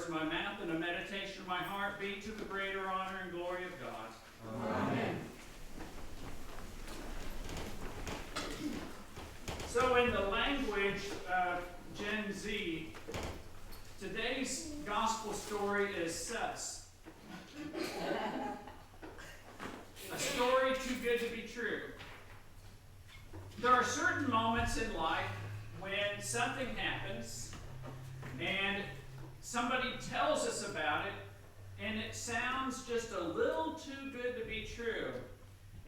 words of my mouth and the meditation of my heart be to the greater honor and glory of God. Amen. So in the language of Gen Z, today's gospel story is sus. A story too good to be true. There are certain moments in life when something happens and somebody tells us about it and it sounds just a little too good to be true.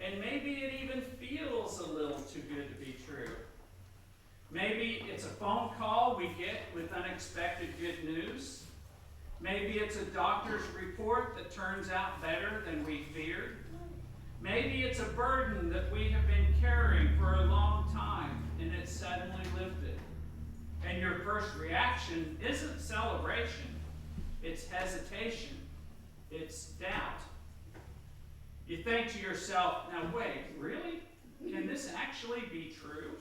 And maybe it even feels a little too good to be true. Maybe it's a phone call we get with unexpected good news. Maybe it's a doctor's report that turns out better than we feared. Maybe it's a burden that we have been carrying for a long time and it's suddenly lifted. And your first reaction isn't celebration, it's hesitation, it's doubt. You think to yourself, now wait, really? Can this actually be true?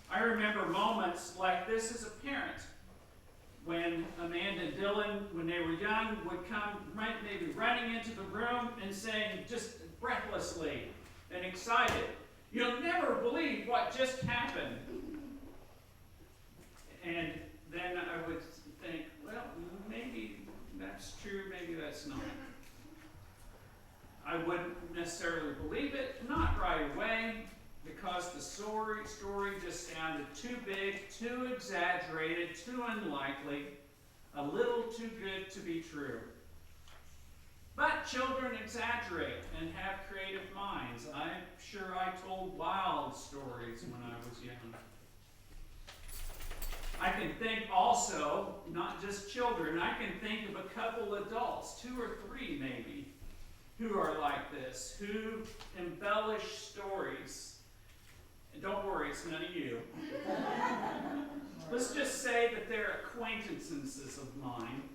I remember moments like this as a parent when Amanda and Dylan, when they were young, would come maybe running into the room and saying just breathlessly and excited, "You'll never believe what just happened." And then I would think, well, maybe that's true, maybe that's not. I wouldn't necessarily believe it, not right away, because the story just sounded too big, too exaggerated, too unlikely, a little too good to be true. But children exaggerate and have creative minds. I'm sure I told wild stories when I was young. I can think also, not just children, I can think of a couple adults, 2 or 3 maybe, who are like this, who embellish stories. And don't worry, it's none of you. Let's just say that they're acquaintances of mine.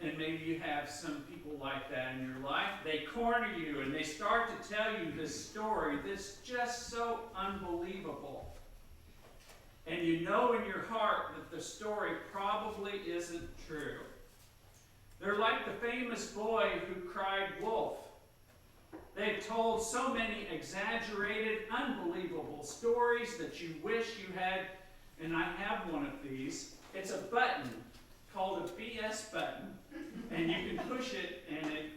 And maybe you have some people like that in your life. They corner you and they start to tell you this story that's just so unbelievable. And you know in your heart that the story probably isn't true. They're like the famous boy who cried wolf. They've told so many exaggerated, unbelievable stories that you wish you had, and I have one of these. It's a button called a BS button, and you can push it, and it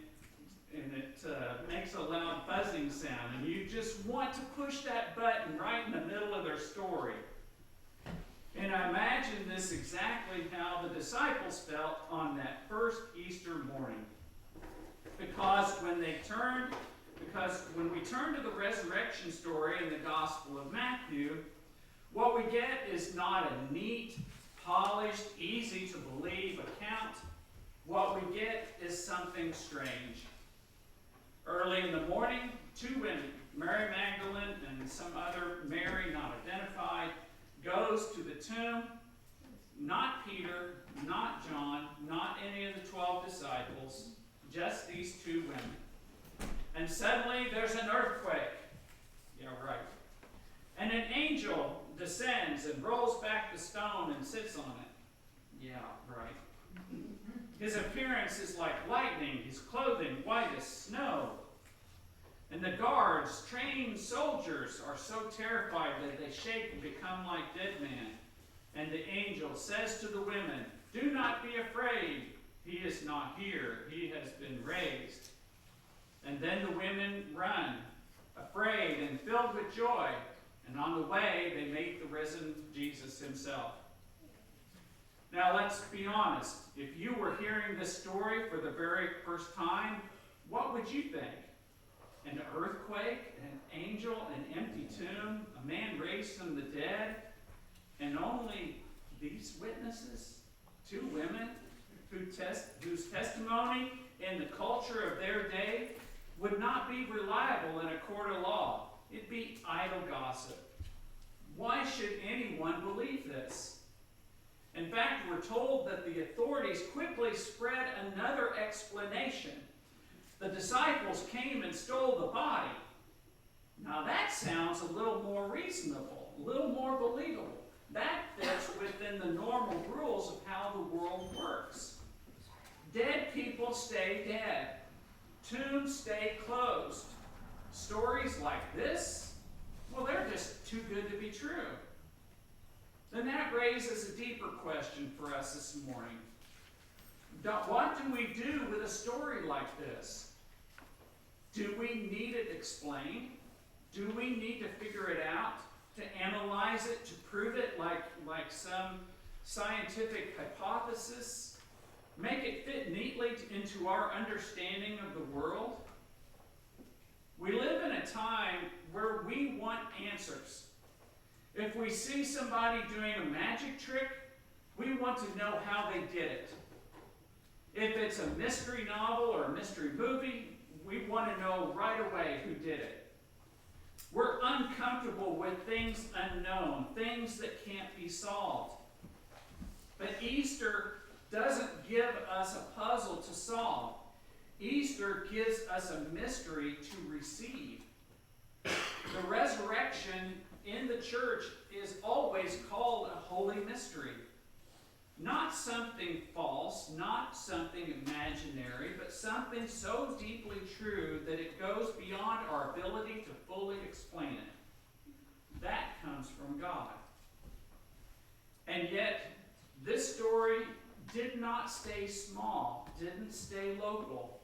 makes a loud buzzing sound, and you just want to push that button right in the middle of their story. And I imagine this exactly how the disciples felt on that first Easter morning. Because when we turn to the resurrection story in the Gospel of Matthew, what we get is not a neat, polished, easy to believe account. What we get is something strange. Early in the morning, 2 women, Mary Magdalene and some other Mary not identified, goes to the tomb. Not Peter, not John, not any of the 12 disciples, just these 2 women. And suddenly there's an earthquake. Yeah, right. And an angel descends and rolls back the stone and sits on it. Yeah, right. His appearance is like lightning, his clothing white as snow. And the guards, trained soldiers, are so terrified that they shake and become like dead men. And the angel says to the women, "Do not be afraid. He is not here. He has been raised." And then the women run, afraid and filled with joy. And on the way, they meet the risen Jesus himself. Now, let's be honest. If you were hearing this story for the very first time, what would you think? An earthquake, an angel, an empty tomb, a man raised from the dead, and only these witnesses, 2 women whose testimony in the culture of their day would not be reliable in a court of law. It'd be idle gossip. Why should anyone believe this? In fact, we're told that the authorities quickly spread another explanation. The disciples came and stole the body. Now that sounds a little more reasonable, a little more believable. That fits within the normal rules of Dead people stay dead. Tombs stay closed. Stories like this, well, they're just too good to be true. Then that raises a deeper question for us this morning. What do we do with a story like this? Do we need it explained? Do we need to figure it out, to analyze it, to prove it like some scientific hypothesis? Make it fit neatly into our understanding of the world? We live in a time where we want answers. If we see somebody doing a magic trick, we want to know how they did it. If it's a mystery novel or a mystery movie, we want to know right away who did it. We're uncomfortable with things unknown, things that can't be solved. But Easter doesn't give us a puzzle to solve. Easter gives us a mystery to receive. The resurrection in the church is always called a holy mystery. Not something false, not something imaginary, but something so deeply true that it goes beyond our ability to fully explain it. That comes from God. And yet, this story did not stay small, didn't stay local.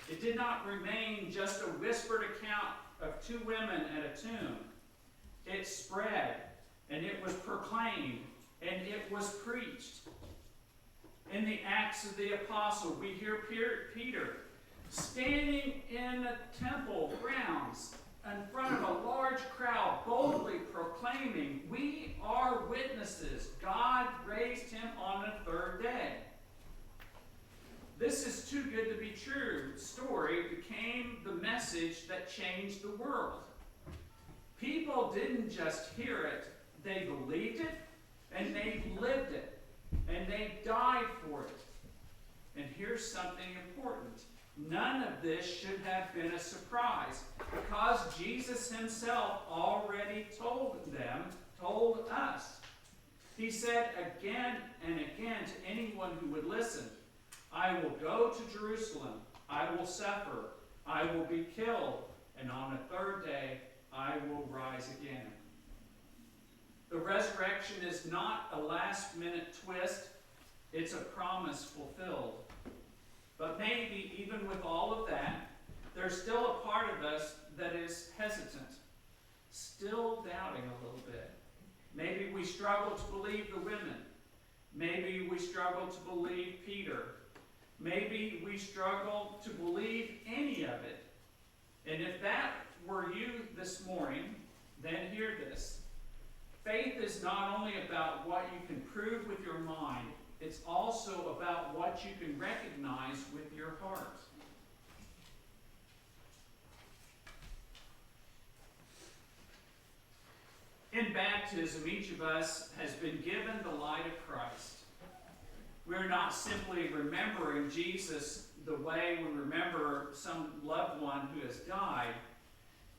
It did not remain just a whispered account of two women at a tomb. It spread, and it was proclaimed, and it was preached. In the Acts of the Apostle, we hear Peter standing in the temple grounds in front of a large crowd, boldly proclaiming, "We are witnesses. God raised him on the third day." This is too good to be true. The story became the message that changed the world. People didn't just hear it, they believed it, and they lived it, and they died for it. And here's something important. None of this should have been a surprise, because Jesus himself already told us. He said again and again to anyone who would listen, "I will go to Jerusalem, I will suffer, I will be killed, and on the third day I will rise again." The resurrection is not a last-minute twist, it's a promise fulfilled. But maybe even with all of that, there's still a part of us that is hesitant, still doubting a little bit. Maybe we struggle to believe the women. Maybe we struggle to believe Peter. Maybe we struggle to believe any of it. And if that were you this morning, then hear this. Faith is not only about what you can prove with your mind, it's also about what you can recognize with your heart. In baptism, each of us has been given the light of Christ. We're not simply remembering Jesus the way we remember some loved one who has died,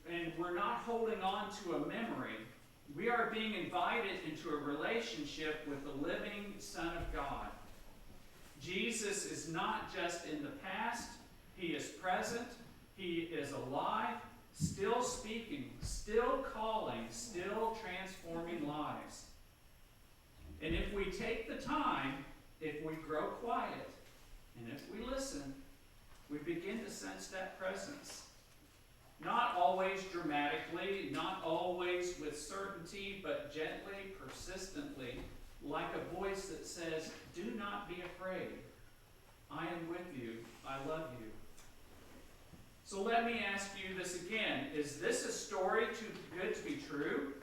and we're not holding on to a memory. We are being invited into a relationship with the living Son of God. Jesus is not just in the past, he is present, he is alive, still speaking, still calling, still transforming lives. And if we take the time, if we grow quiet, and if we listen, we begin to sense that presence. Not always dramatically, not always with certainty, but gently, persistently, like a voice that says, "Do not be afraid. I am with you. I love you." So let me ask you this again. Is this a story too good to be true?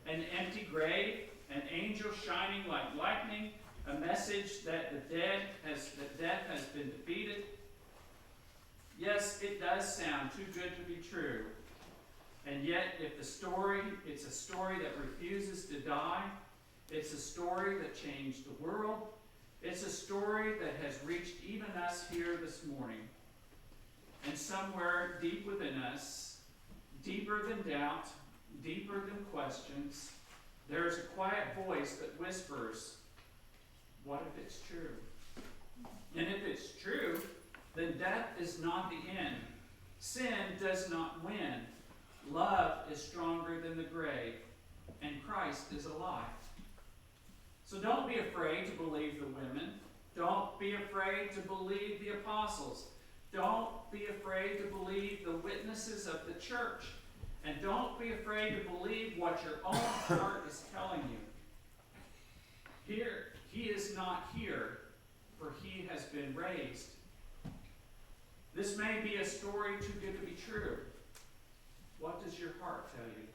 An empty grave, an angel shining like lightning, a message that death has been defeated? Yes, it does sound too good to be true. And yet, if it's a story that refuses to die, it's a story that changed the world, it's a story that has reached even us here this morning. And somewhere deep within us, deeper than doubt, deeper than questions, there's a quiet voice that whispers, "What if it's true?" And if it's true, then death is not the end. Sin does not win. Love is stronger than the grave, and Christ is alive. So don't be afraid to believe the women. Don't be afraid to believe the apostles. Don't be afraid to believe the witnesses of the church. And don't be afraid to believe what your own heart is telling you. Here, he is not here, for he has been raised. This may be a story too good to be true. What does your heart tell you?